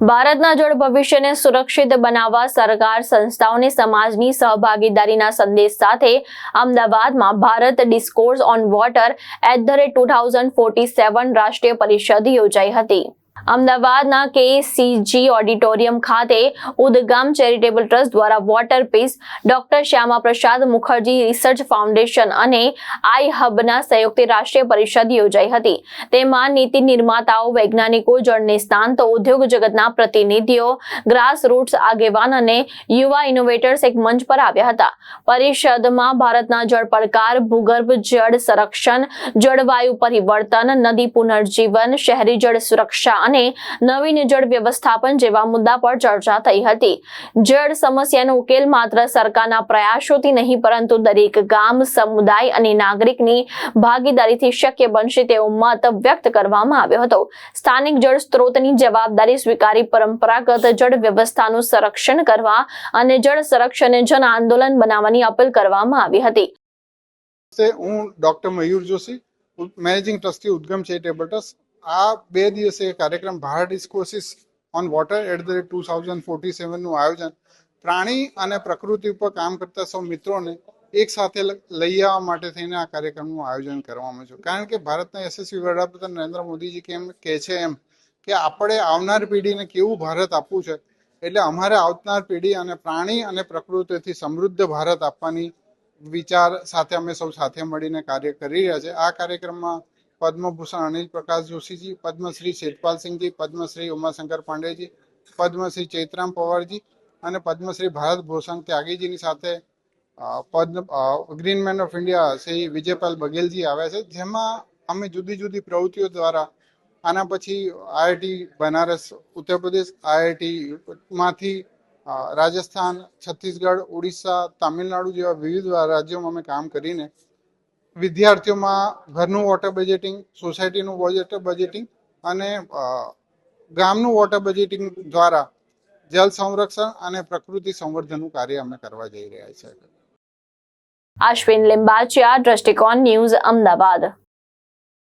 ભારતના જળ ભવિષ્યને સુરક્ષિત બનાવવા સરકાર સંસ્થાઓને સમાજની સહભાગીદારીના સંદેશ સાથે અમદાવાદમાં ભારત ડિસ્કોર્સ ઓન વોટર @2047 રાષ્ટ્રીય પરિષદ યોજાઈ હતી। અમદાવાદના KCG ઓડિટોરિયમ ખાતે ઉદગમ ચેરિટેબલ ટ્રસ્ટ દ્વારા water piece, doctor Shyama Prasad Mukherjee research foundation અને આઈ હબના સહયોગથી રાષ્ટ્રીય પરિષદ યોજાઈ હતી। તેમાં નીતિ નિર્માતાઓ, વૈજ્ઞાનિકો, જળ નિષ્ણાતો, ઉદ્યોગ જગતના પ્રતિનિધિઓ, ગ્રાસ રૂટ્સ આગેવાન અને યુવા ઇનોવેટર્સ એક મંચ પર આવ્યા હતા। પરિષદમાં ભારતના જળ પડકાર, ભૂગર્ભ જળ સંરક્ષણ, જળવાયુ પરિવર્તન, નદી પુનર્જીવન, શહેરી જળ સુરક્ષા અને નવીન જળ વ્યવસ્થાપન જેવા મુદ્દા પર ચર્ચા થઈ હતી। જળ સમસ્યાનો ઉકેલ માત્ર સરકારના પ્રયાસોથી નહીં પરંતુ દરેક ગામ, સમુદાય અને નાગરિકની ભાગીદારીથી શક્ય બનશે તેવો મત વ્યક્ત કરવામાં આવ્યો હતો। સ્થાનિક જળ સ્ત્રોતની જવાબદારી સ્વીકારી પરંપરાગત જળ વ્યવસ્થાનું સંરક્ષણ કરવા અને જળ સંરક્ષણને જન આંદોલન બનાવવાની અપીલ કરવામાં આવી હતી। હું doctor Mayur Joshi, managing trustee Udgam charitable trust. આ 2 દિવસીય કાર્યક્રમ ભારત ડિસ્કોર્સિસ ઓન વોટર @2047 નું આયોજન પ્રાણી અને પ્રકૃતિ ઉપર કામ કરતા સૌ મિત્રોને એક સાથે લઈ આવવા માટે થઈને આ કાર્યક્રમનું આયોજન કરવામાં છે। કારણ કે ભારતના યશસ્વી વડાપ્રધાન નરેન્દ્ર મોદીજી કેમ કહે છે એમ કે આપણે આવનાર પેઢીને કેવું ભારત આપવું છે, એટલે અમારે આવનાર પેઢી અને પ્રાણી અને પ્રકૃતિથી સમૃદ્ધ ભારત આપવાની વિચાર સાથે અમે સૌ સાથે મળીને કાર્ય કરી રહ્યા છે। આ કાર્યક્રમમાં પદ્મભૂષણ અનિલ પ્રકાશ જોશીજી, પદ્મશ્રી શેઠપાલસિંહજી, પદ્મશ્રી ઉમાશંકર પાંડેજી, પદ્મશ્રી ચૈત્રામ પવારજી અને પદ્મશ્રી ભારત ભૂષણ ત્યાગીજીની સાથે green man of India Shri Vijaypal બઘેલજી આવ્યા છે। જેમાં અમે જુદી જુદી પ્રવૃત્તિઓ દ્વારા આના પછી IIT બનારસ ઉત્તર પ્રદેશ, IIT માંથી રાજસ્થાન, છત્તીસગઢ, ઓડિશા, તામિલનાડુ જેવા વિવિધ રાજ્યોમાં અમે કામ કરીને વિદ્યાર્થીઓમાં ઘરનું વોટર બજેટિંગ, સોસાયટીનું વોટર બજેટિંગ અને ગામનું વોટર બજેટિંગ દ્વારા જલ સંરક્ષણ અને પ્રકૃતિ સંવર્ધનનું કાર્ય અમે કરવા જઈ રહ્યા છીએ। અશ્વિન લિંબાચિયા, દ્રષ્ટિકોણ ન્યૂઝ, અમદાવાદ।